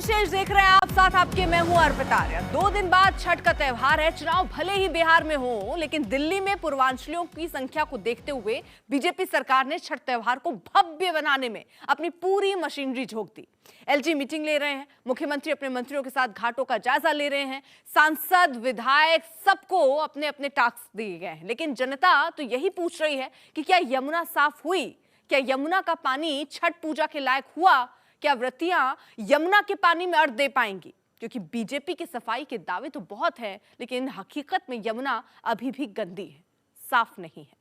विशेष देख रहे हैं आप, साथ आपके मैं हूं अर्पिता आर्य। 2 दिन बाद छठ का त्योहार है। चुनाव भले ही बिहार में हो, लेकिन दिल्ली में पूर्वांचलियों की संख्या को देखते हुए बीजेपी सरकार ने छठ त्योहार को भव्य बनाने में अपनी पूरी मशीनरी झोंक दी। एलजी मीटिंग ले रहे हैं, मुख्यमंत्री अपने मंत्रियों के साथ घाटों का जायजा ले रहे हैं, सांसद विधायक सबको अपने अपने टास्क दिए गए हैं। लेकिन जनता तो यही पूछ रही है कि क्या यमुना साफ हुई? क्या यमुना का पानी छठ पूजा के लायक हुआ? क्या व्रतियां यमुना के पानी में अर्घ दे पाएंगी? क्योंकि बीजेपी की सफाई के दावे तो बहुत हैं, लेकिन हकीकत में यमुना अभी भी गंदी है, साफ नहीं है।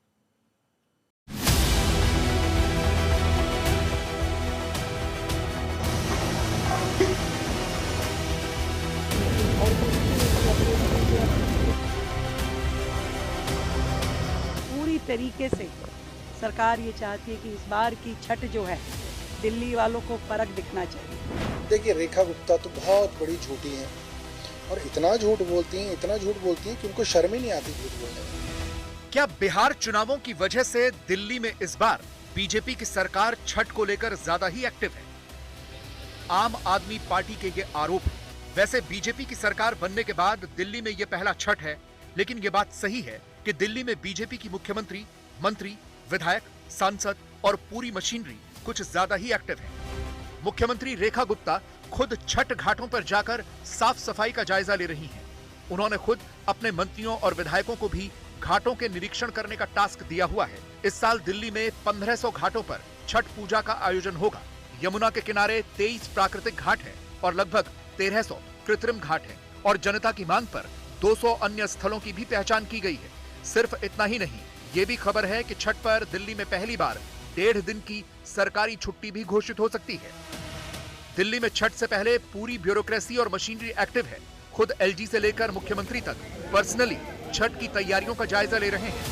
पूरी तरीके से सरकार ये चाहती है कि इस बार की छठ जो है, दिल्ली वालों को फर्क दिखना चाहिए। देखिए, रेखा गुप्ता तो बहुत बड़ी झूठी हैं और इतना झूठ बोलती हैं कि उनको शर्म ही नहीं आती झूठ बोलने में। क्या बिहार चुनावों की वजह से दिल्ली में इस बार बीजेपी की सरकार छठ को लेकर ज्यादा ही एक्टिव है? आम आदमी पार्टी के ये आरोप है। वैसे बीजेपी की सरकार बनने के बाद दिल्ली में ये पहला छठ है, लेकिन ये बात सही है कि दिल्ली में बीजेपी की मुख्यमंत्री, मंत्री, विधायक, सांसद और पूरी मशीनरी कुछ ज्यादा ही एक्टिव है। मुख्यमंत्री रेखा गुप्ता खुद छठ घाटों पर जाकर साफ सफाई का जायजा ले रही हैं। उन्होंने खुद अपने मंत्रियों और विधायकों को भी घाटों के निरीक्षण करने का टास्क दिया हुआ है। इस साल दिल्ली में 1500 घाटों पर छठ पूजा का आयोजन होगा। यमुना के किनारे 23 प्राकृतिक घाट है और लगभग 1300 कृत्रिम घाट है और जनता की मांग पर 200 अन्य स्थलों की भी पहचान की गई है। सिर्फ इतना ही नहीं, ये भी खबर है कि छठ पर दिल्ली में पहली बार 1.5 दिन की सरकारी छुट्टी भी घोषित हो सकती है। दिल्ली में छठ से पहले पूरी ब्यूरोक्रेसी और मशीनरी एक्टिव है। खुद एलजी से लेकर मुख्यमंत्री तक पर्सनली छठ की तैयारियों का जायजा ले रहे हैं।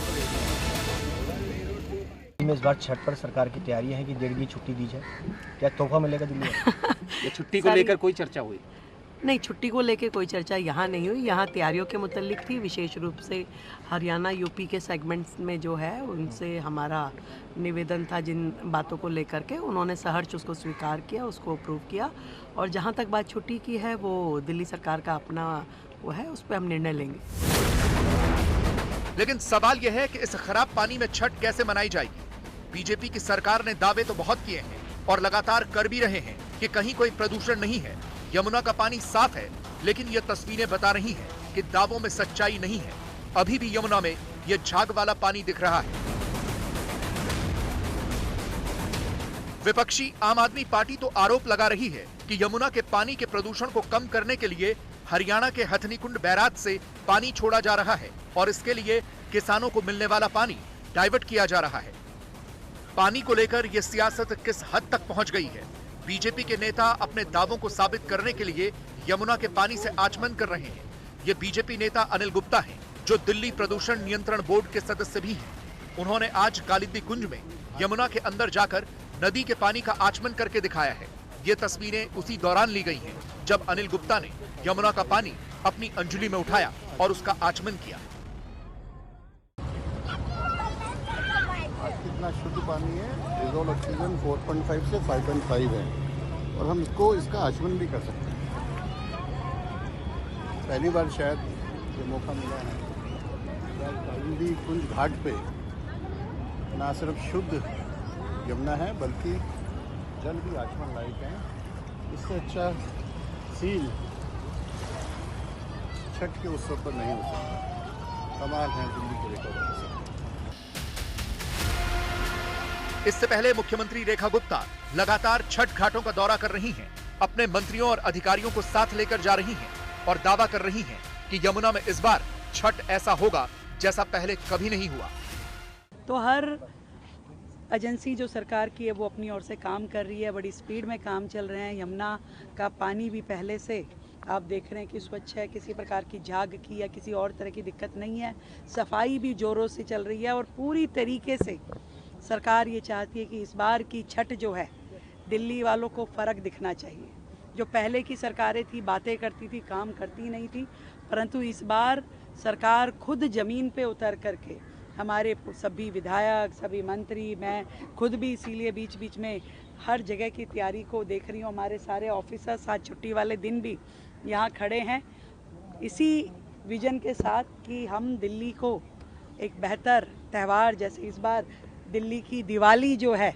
इस बार छठ पर सरकार की तैयारी है कि 1.5 दिन छुट्टी दी जाए। क्या तोहफा मिलेगा दिल्ली में? ये छुट्टी को लेकर कोई चर्चा हुई? नहीं, छुट्टी को लेके कोई चर्चा यहाँ नहीं हुई। यहाँ तैयारियों के मुतालिक थी। विशेष रूप से हरियाणा यूपी के सेगमेंट्स में जो है उनसे हमारा निवेदन था, जिन बातों को लेकर के उन्होंने सहर्ष उसको स्वीकार किया, उसको अप्रूव किया। और जहाँ तक बात छुट्टी की है, वो दिल्ली सरकार का अपना वो है, उस पर हम निर्णय लेंगे। लेकिन सवाल यह है कि इस खराब पानी में छठ कैसे मनाई जाएगी? बीजेपी की सरकार ने दावे तो बहुत किए हैं और लगातार कर भी रहे हैं कि कहीं कोई प्रदूषण नहीं है, यमुना का पानी साफ है, लेकिन ये तस्वीरें बता रही हैं कि दावों में सच्चाई नहीं है। अभी भी यमुना में ये झाग वाला पानी दिख रहा है। विपक्षी आम आदमी पार्टी तो आरोप लगा रही है कि यमुना के पानी के प्रदूषण को कम करने के लिए हरियाणा के हथनीकुंड बैराज से पानी छोड़ा जा रहा है और इसके लिए किसानों को मिलने वाला पानी डाइवर्ट किया जा रहा है। पानी को लेकर यह सियासत किस हद तक पहुंच गई है? बीजेपी के नेता अपने दावों को साबित करने के लिए यमुना के पानी से आचमन कर रहे हैं। ये बीजेपी नेता अनिल गुप्ता हैं, जो दिल्ली प्रदूषण नियंत्रण बोर्ड के सदस्य भी हैं। उन्होंने आज कालिंदी कुंज में यमुना के अंदर जाकर नदी के पानी का आचमन करके दिखाया है। ये तस्वीरें उसी दौरान ली गई हैं जब अनिल गुप्ता ने यमुना का पानी अपनी अंजलि में उठाया और उसका आचमन किया। कितना शुद्ध पानी है, डिजोल्व ऑक्सीजन 4.5 से 5.5 है और हम इसका आचमन भी कर सकते हैं। पहली बार शायद ये मौका मिला है। कालिंदी कुंज घाट पे ना सिर्फ शुद्ध यमुना है, बल्कि जल भी आचमन लायक है। इससे अच्छा सील छठ के उत्सव पर नहीं हो सकता। कमाल है दिल्ली के रिकॉर्ड। इससे पहले मुख्यमंत्री रेखा गुप्ता लगातार छठ घाटों का दौरा कर रही हैं, अपने मंत्रियों और अधिकारियों को साथ लेकर जा रही हैं और दावा कर रही हैं कि यमुना में इस बार छठ ऐसा होगा जैसा पहले कभी नहीं हुआ। तो हर एजेंसी जो सरकार की है वो अपनी ओर से काम कर रही है, बड़ी स्पीड में काम चल रहे हैं। यमुना का पानी भी पहले से आप देख रहे हैं कि स्वच्छ है, किसी प्रकार की झाग की या किसी और तरह की दिक्कत नहीं है। सफाई भी जोरों से चल रही है और पूरी तरीके से सरकार ये चाहती है कि इस बार की छठ जो है, दिल्ली वालों को फ़र्क दिखना चाहिए। जो पहले की सरकारें थी, बातें करती थी, काम करती नहीं थी, परंतु इस बार सरकार खुद ज़मीन पे उतर करके हमारे सभी विधायक, सभी मंत्री, मैं खुद भी इसीलिए बीच बीच में हर जगह की तैयारी को देख रही हूँ। हमारे सारे ऑफिसर्स आज छुट्टी वाले दिन भी यहाँ खड़े हैं इसी विजन के साथ कि हम दिल्ली को एक बेहतर त्यौहार, जैसे इस बार दिल्ली की दिवाली जो है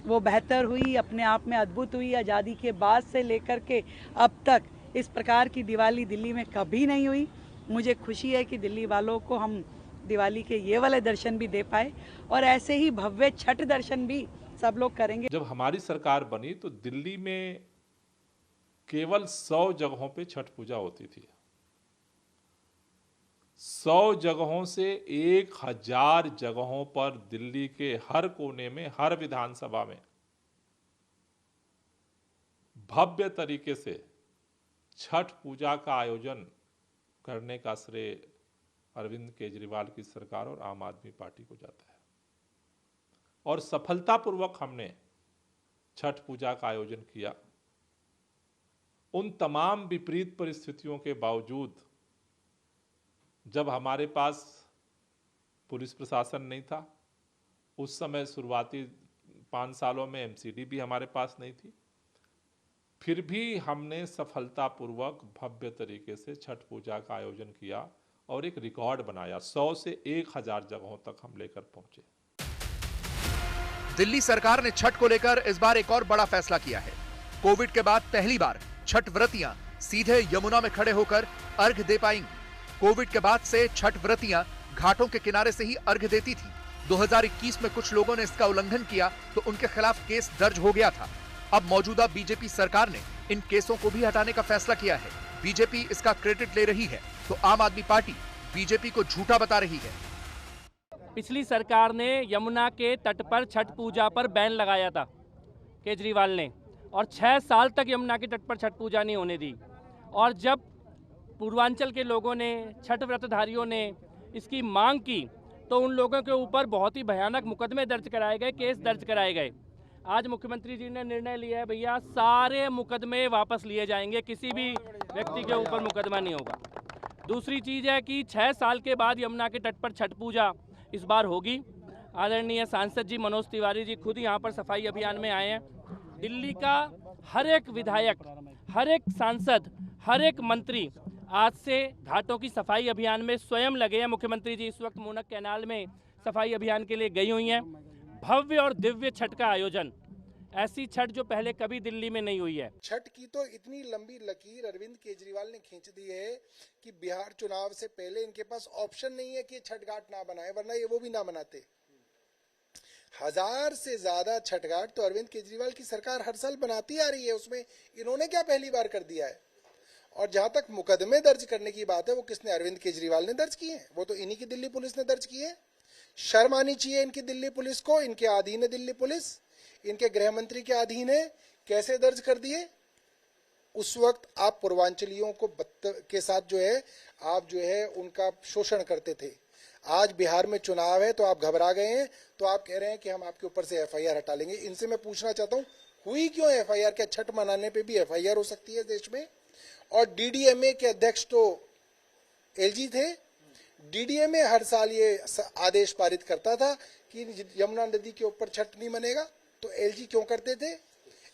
वो बेहतर हुई, अपने आप में अद्भुत हुई। आज़ादी के बाद से लेकर के अब तक इस प्रकार की दिवाली दिल्ली में कभी नहीं हुई। मुझे खुशी है कि दिल्ली वालों को हम दिवाली के ये वाले दर्शन भी दे पाए और ऐसे ही भव्य छठ दर्शन भी सब लोग करेंगे। जब हमारी सरकार बनी तो दिल्ली में केवल 100 जगहों पे छठ पूजा होती थी। 100 जगहों से 1000 जगहों पर दिल्ली के हर कोने में, हर विधानसभा में भव्य तरीके से छठ पूजा का आयोजन करने का श्रेय अरविंद केजरीवाल की सरकार और आम आदमी पार्टी को जाता है। और सफलतापूर्वक हमने छठ पूजा का आयोजन किया। उन तमाम विपरीत परिस्थितियों के बावजूद, जब हमारे पास पुलिस प्रशासन नहीं था, उस समय शुरुआती 5 सालों में एमसीडी भी हमारे पास नहीं थी, फिर भी हमने सफलतापूर्वक भव्य तरीके से छठ पूजा का आयोजन किया और एक रिकॉर्ड बनाया। 100 से 1000 जगहों तक हम लेकर पहुंचे। दिल्ली सरकार ने छठ को लेकर इस बार एक और बड़ा फैसला किया है। कोविड के बाद पहली बार छठ व्रतियां सीधे यमुना में खड़े होकर अर्घ्य दे पाएंगी। कोविड के बाद से छठ व्रतियां घाटों के किनारे से ही अर्घ्य देती थी। 2021 में कुछ लोगों ने इसका उल्लंघन किया तो उनके खिलाफ केस दर्ज हो गया था। अब मौजूदा बीजेपी सरकार ने इन केसों को भी हटाने का फैसला किया है। बीजेपी इसका क्रेडिट ले रही है तो आम आदमी पार्टी बीजेपी को झूठा बता रही है। पिछली सरकार ने यमुना के तट पर छठ पूजा पर बैन लगाया था केजरीवाल ने, और 6 साल तक यमुना के तट पर छठ पूजा नहीं होने दी। और जब पूर्वांचल के लोगों ने, छठ व्रतधारियों ने इसकी मांग की तो उन लोगों के ऊपर बहुत ही भयानक मुकदमे दर्ज कराए गए, केस दर्ज कराए गए। आज मुख्यमंत्री जी ने निर्णय लिया है, भैया सारे मुकदमे वापस लिए जाएंगे, किसी भी व्यक्ति के ऊपर मुकदमा नहीं होगा। दूसरी चीज़ है कि 6 साल के बाद यमुना के तट पर छठ पूजा इस बार होगी। आदरणीय सांसद जी मनोज तिवारी जी खुद यहाँ पर सफाई अभियान में आए हैं। दिल्ली का हर एक विधायक, हर एक सांसद, हर एक मंत्री आज से घाटों की सफाई अभियान में स्वयं लगे हैं। मुख्यमंत्री जी इस वक्त मूनक कैनाल में सफाई अभियान के लिए गई हुई हैं। भव्य और दिव्य छठ का आयोजन, ऐसी छठ जो पहले कभी दिल्ली में नहीं हुई है। छठ की तो इतनी लंबी लकीर अरविंद केजरीवाल ने खींच दी है कि बिहार चुनाव से पहले इनके पास ऑप्शन नहीं है कि छठ घाट ना बनाए, वरना ये वो भी ना बनाते। 1000 से ज्यादा छठ घाट तो अरविंद केजरीवाल की सरकार हर साल बनाती आ रही है, उसमें इन्होंने क्या पहली बार कर दिया है। और जहां तक मुकदमे दर्ज करने की बात है, वो किसने, अरविंद केजरीवाल ने दर्ज किए हैं। वो तो इन्हीं की दिल्ली पुलिस ने दर्ज किए। शर्म आनी चाहिए इनकी दिल्ली पुलिस को। इनके अधीन है दिल्ली पुलिस, इनके गृह मंत्री के अधीन है। कैसे दर्ज कर दिए? उस वक्त आप पूर्वांचलियों को के साथ जो है उनका शोषण करते थे। आज बिहार में चुनाव है तो आप घबरा गए हैं, तो आप कह रहे हैं कि हम आपके ऊपर से एफआईआर हटा लेंगे। इनसे मैं पूछना चाहता हूं, हुई क्यों एफआईआर? क्या छठ मनाने पे भी एफआईआर हो सकती है देश में? और डीडीएमए के अध्यक्ष तो एलजी थे। डीडीएमए हर साल ये आदेश पारित करता था कि यमुना नदी के ऊपर छठ नहीं मनेगा, तो एलजी क्यों करते थे?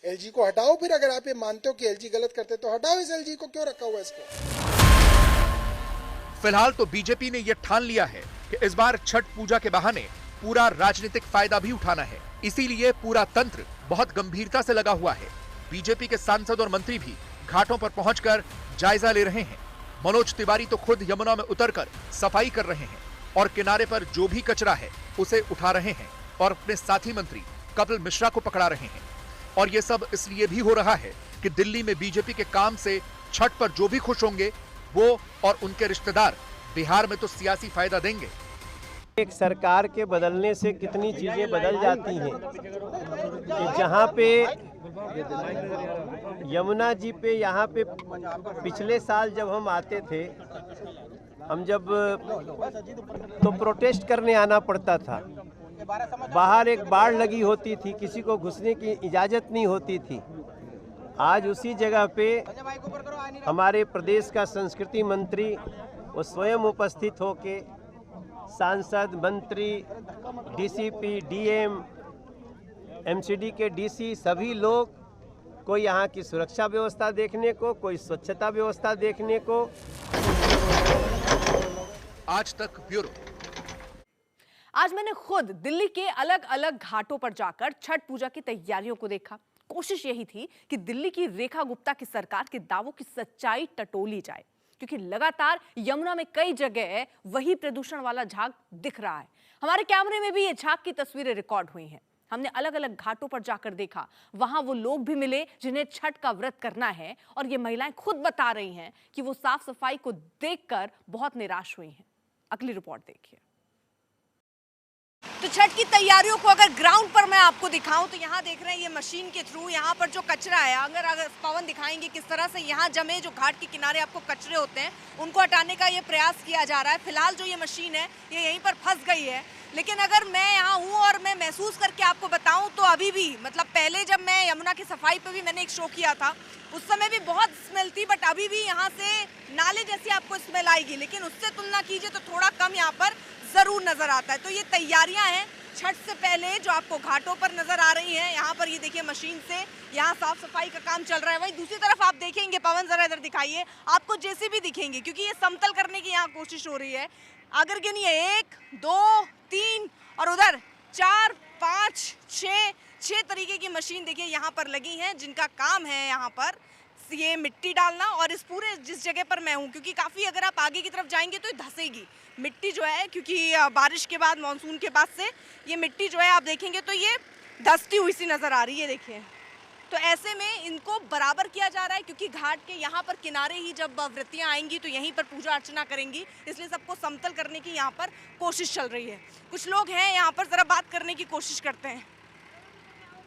एलजी को हटाओ फिर। अगर आप ये मानते हो कि एलजी गलत करते तो हटाओ इस एलजी को, क्यों रखा हुआ इसको? फिलहाल तो बीजेपी ने यह ठान लिया है कि इस बार छठ पूजा के बहाने पूरा राजनीतिक फायदा भी उठाना है। इसीलिए पूरा तंत्र बहुत गंभीरता से लगा हुआ है। बीजेपी के सांसद और मंत्री भी घाटों पर पहुंचकर जायजा ले रहे हैं। मनोज तिवारी तो खुद यमुना में उतरकर सफाई कर रहे हैं और किनारे पर जो भी कचरा है उसे उठा रहे हैं और अपने साथी मंत्री कपिल मिश्रा को पकड़ा रहे हैं। और ये सब इसलिए भी हो रहा है कि दिल्ली में बीजेपी के काम से छठ पर जो भी खुश होंगे वो और उनके रिश्तेदार बिहार में तो सियासी फायदा देंगे। एक सरकार के बदलने से कितनी चीजें बदल जाती हैं कि जहाँ पे यमुना जी पे, यहाँ पे पिछले साल जब हम आते थे, हम जब तो प्रोटेस्ट करने आना पड़ता था। बाहर एक बाढ़ लगी होती थी, किसी को घुसने की इजाज़त नहीं होती थी। आज उसी जगह पे हमारे प्रदेश का संस्कृति मंत्री वो स्वयं उपस्थित होके सांसद, मंत्री, डीसीपी, डीएम, एमसीडी के डीसी सभी लोग, कोई यहाँ की सुरक्षा व्यवस्था देखने को, कोई स्वच्छता व्यवस्था देखने को। आज तक ब्यूरो। आज मैंने खुद दिल्ली के अलग अलग घाटों पर जाकर छठ पूजा की तैयारियों को देखा। कोशिश यही थी कि दिल्ली की रेखा गुप्ता की सरकार के दावों की सच्चाई टटोली जाए, क्योंकि लगातार यमुना में कई जगह वही प्रदूषण वाला झाग दिख रहा है। हमारे कैमरे में भी ये झाग की तस्वीरें रिकॉर्ड हुई हैं। हमने अलग अलग घाटों पर जाकर देखा, वहां वो लोग भी मिले जिन्हें छठ का व्रत करना है, और ये महिलाएं खुद बता रही हैं कि वो साफ सफाई को देखकर बहुत निराश हुई हैं। अगली रिपोर्ट देखिए। तो छठ की तैयारियों को अगर ग्राउंड पर मैं आपको दिखाऊं तो यहाँ देख रहे हैं ये मशीन के थ्रू यहाँ पर जो कचरा है, अगर पवन दिखाएंगे किस तरह से यहाँ जमे जो घाट के किनारे आपको कचरे होते हैं उनको हटाने का ये प्रयास किया जा रहा है। फिलहाल जो ये मशीन है ये यहीं पर फंस गई है, लेकिन अगर मैं यहाँ हूँ और मैं महसूस करके आपको बताऊं तो अभी भी, मतलब पहले जब मैं यमुना की सफाई पे भी मैंने एक शो किया था, उस समय भी बहुत स्मेल थी, बट अभी भी यहाँ से नाले जैसी आपको स्मेल आएगी, लेकिन उससे तुलना कीजिए तो थोड़ा कम यहाँ पर जरूर नजर आता है। तो ये तैयारियां हैं छठ से पहले जो आपको घाटों पर नजर आ रही हैं। यहाँ पर ये देखिए मशीन से यहाँ साफ सफाई का काम चल रहा है। वहीं दूसरी तरफ आप देखेंगे, पवन जरा इधर दिखाइए, आपको जेसीबी दिखेंगे, क्योंकि ये समतल करने की यहाँ कोशिश हो रही है। अगर गिनिए 1 2 3 और उधर 4 5 6 तरीके की मशीन देखिए यहाँ पर लगी हैं, जिनका काम है यहाँ पर ये मिट्टी डालना। और इस पूरे जिस जगह पर मैं हूँ, क्योंकि काफ़ी अगर आप आगे की तरफ जाएंगे तो ये धंसेगी मिट्टी जो है, क्योंकि बारिश के बाद, मानसून के बाद से ये मिट्टी जो है आप देखेंगे तो ये धंसती हुई सी नज़र आ रही है, देखिए। तो ऐसे में इनको बराबर किया जा रहा है, क्योंकि घाट के यहाँ पर किनारे ही जब व्रतियाँ आएंगी तो यहीं पर पूजा अर्चना करेंगी, इसलिए सबको समतल करने की यहाँ पर कोशिश चल रही है। कुछ लोग हैं यहाँ पर, ज़रा बात करने की कोशिश करते हैं।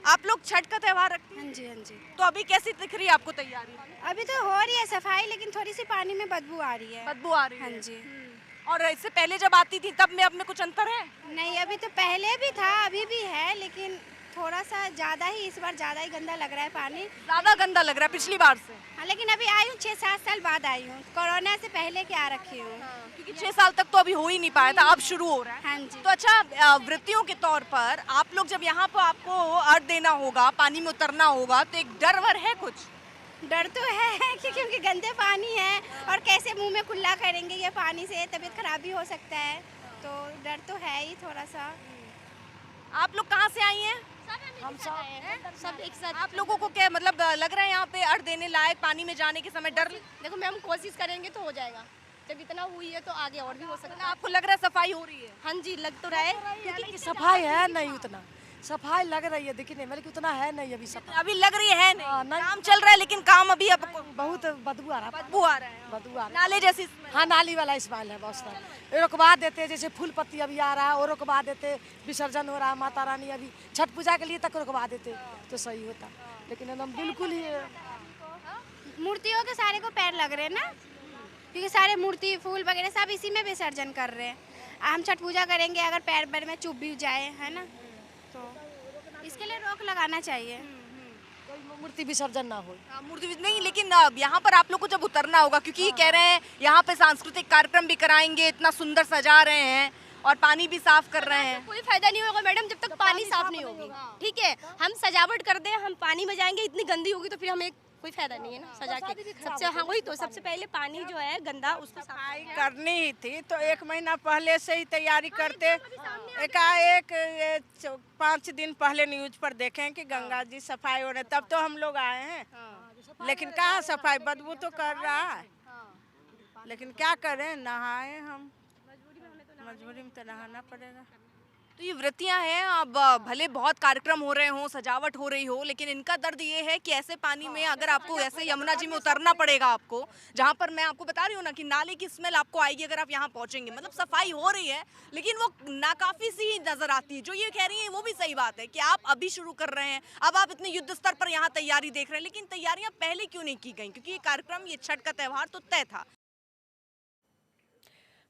आप लोग छठ का त्योहार रखते हैं? हाँ जी, हाँ जी। तो अभी कैसी दिख रही है आपको तैयारी? अभी तो हो रही है सफाई, लेकिन थोड़ी सी पानी में बदबू आ रही है। बदबू आ रही है? हाँ जी। और इससे पहले जब आती थी तब में अब में कुछ अंतर है? नहीं, अभी तो पहले भी था, अभी भी है, लेकिन थोड़ा सा ज़्यादा ही, इस बार ज़्यादा ही गंदा लग रहा है पानी। ज़्यादा गंदा लग रहा है पिछली बार से? हाँ, लेकिन अभी आई हूँ 6-7 साल बाद आई हूँ, कोरोना से पहले के आ रखी हूँ। क्योंकि 6 साल तक तो अभी हो ही नहीं पाया था, अब शुरू हो रहा है। हाँ जी। तो अच्छा, व्रतियों के तौर पर आप लोग जब यहाँ पर आपको अर्घ देना होगा, पानी में उतरना होगा, तो एक डर वर है कुछ? डर तो है क्योंकि गंदे पानी है, और कैसे मुंह में कुल्ला करेंगे ये पानी से, तबीयत खराब भी हो सकता है, तो डर तो है ही थोड़ा सा। आप लोग कहाँ से आई हैं? हम सब एक साथ। आप लोगों को क्या मतलब लग रहा है यहाँ पे अर्घ देने लायक पानी में जाने के समय डर? देखो मैम, कोशिश करेंगे तो हो जाएगा, जब इतना हुई है तो आगे और भी हो सकता है। आपको लग रहा है सफाई हो रही है? हाँ जी, लग तो रहा है, क्योंकि सफाई है नहीं, उतना सफाई लग रही है दिखने में, लेकिन उतना है नहीं अभी सफाई। अभी लग रही है नहीं, हाँ, नहीं। काम चल रहा है, लेकिन काम अभी अब बहुत बदबू आ रहा है, बदबू आ रहा है, बदबू आ रहा नाले जैसी है। हाँ, नाली वाला स्मेल है बहुत सारा। रुकवा देते, जैसे फूल पत्ती अभी आ रहा है और रुकवा देते, विसर्जन हो रहा है माता रानी, अभी छठ पूजा के लिए तक रुकवा देते तो सही होता, लेकिन एकदम बिल्कुल ही। मूर्तियों के सारे को पैर लग रहे हैं ना, क्योंकि सारे मूर्ति फूल वगैरह सब इसी में विसर्जन कर रहे हैं। हम छठ पूजा करेंगे, अगर पैर पैर में चुभ भी जाए, है ना, तो इसके लिए रोक लगाना चाहिए। कोई मूर्ति विसर्जन ना हो। मूर्ति नहीं, लेकिन यहाँ पर आप लोग को जब उतरना होगा, क्योंकि कह रहे हैं यहाँ पे सांस्कृतिक कार्यक्रम भी कराएंगे, इतना सुंदर सजा रहे हैं और पानी भी साफ कर रहे हैं। कोई फायदा नहीं होगा मैडम जब तक पानी साफ नहीं होगी। ठीक है, हम सजावट कर दें, हम पानी में जाएंगे, इतनी गंदी होगी तो फिर हमें कोई फायदा नहीं है ना सजा के। सबसे हाँ वही तो, सबसे पहले पानी जो है गंदा उसको सफाई करनी ही थी, तो 1 महीना पहले से ही तैयारी करते। एकाएक 5 दिन पहले न्यूज पर देखें कि गंगा जी सफाई हो रहे, तब तो हम लोग आए हैं, लेकिन कहाँ सफाई, बदबू तो कर रहा है, लेकिन क्या करें, नहाए हम, मजबूरी में तो नहाना पड़ेगा। तो ये व्रतियां हैं, अब भले बहुत कार्यक्रम हो रहे हो, सजावट हो रही हो, लेकिन इनका दर्द ये है कि ऐसे पानी में अगर आपको ऐसे यमुना जी में उतरना पड़ेगा आपको, जहाँ पर मैं आपको बता रही हूँ ना कि नाले की स्मेल आपको आएगी अगर आप यहाँ पहुँचेंगे। मतलब सफाई हो रही है, लेकिन वो नाकाफी सी नजर आती है। जो ये कह रही है वो भी सही बात है कि आप अभी शुरू कर रहे हैं, अब आप इतने युद्ध स्तर पर यहाँ तैयारी देख रहे हैं, लेकिन तैयारियां पहले क्यों नहीं की गई? क्योंकि ये कार्यक्रम, ये छठ का त्योहार तो तय था।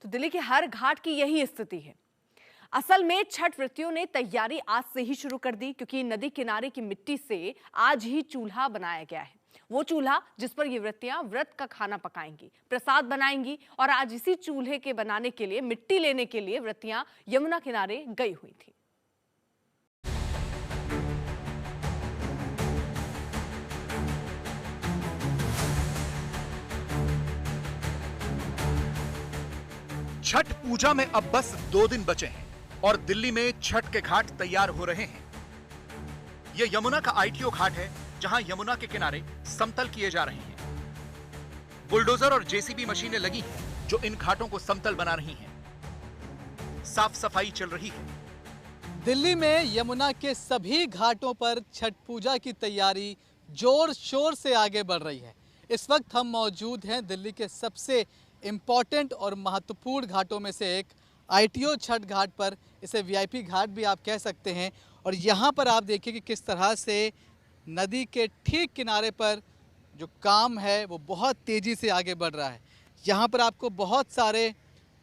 तो दिल्ली के हर घाट की यही स्थिति है। असल में छठ व्रतियों ने तैयारी आज से ही शुरू कर दी, क्योंकि नदी किनारे की मिट्टी से आज ही चूल्हा बनाया गया है। वो चूल्हा जिस पर ये व्रतियां व्रत का खाना पकाएंगी, प्रसाद बनाएंगी, और आज इसी चूल्हे के बनाने के लिए, मिट्टी लेने के लिए व्रतियां यमुना किनारे गई हुई थी। छठ पूजा में अब बस 2 दिन बचे हैं और दिल्ली में छठ के घाट तैयार हो रहे हैं। यह यमुना का आईटीओ घाट है, जहां यमुना के किनारे समतल किए जा रहे हैं। बुलडोजर और जेसीबी मशीनें लगी हैं, जो इन घाटों को समतल बना रही हैं। साफ सफाई चल रही है। दिल्ली में यमुना के सभी घाटों पर छठ पूजा की तैयारी जोर शोर से आगे बढ़ रही है। इस वक्त हम मौजूद हैं दिल्ली के सबसे इम्पॉर्टेंट और महत्वपूर्ण घाटों में से एक आईटीओ छठ घाट पर। इसे वीआईपी घाट भी आप कह सकते हैं। और यहाँ पर आप देखिए कि किस तरह से नदी के ठीक किनारे पर जो काम है वो बहुत तेज़ी से आगे बढ़ रहा है। यहाँ पर आपको बहुत सारे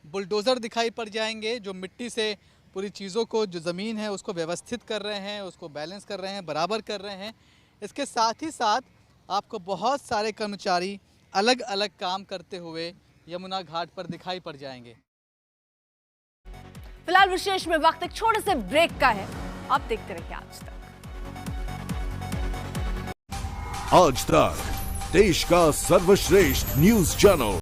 बुलडोज़र दिखाई पड़ जाएंगे जो मिट्टी से पूरी चीज़ों को, जो ज़मीन है उसको व्यवस्थित कर रहे हैं, उसको बैलेंस कर रहे हैं, बराबर कर रहे हैं। इसके साथ ही साथ आपको बहुत सारे कर्मचारी अलग अलग काम करते हुए यमुना घाट पर दिखाई पड़ जाएंगे। फिलहाल विशेष में वक्त एक छोटे से ब्रेक का है। आप देखते रहिए आज तक। आज तक देश का सर्वश्रेष्ठ न्यूज चैनल।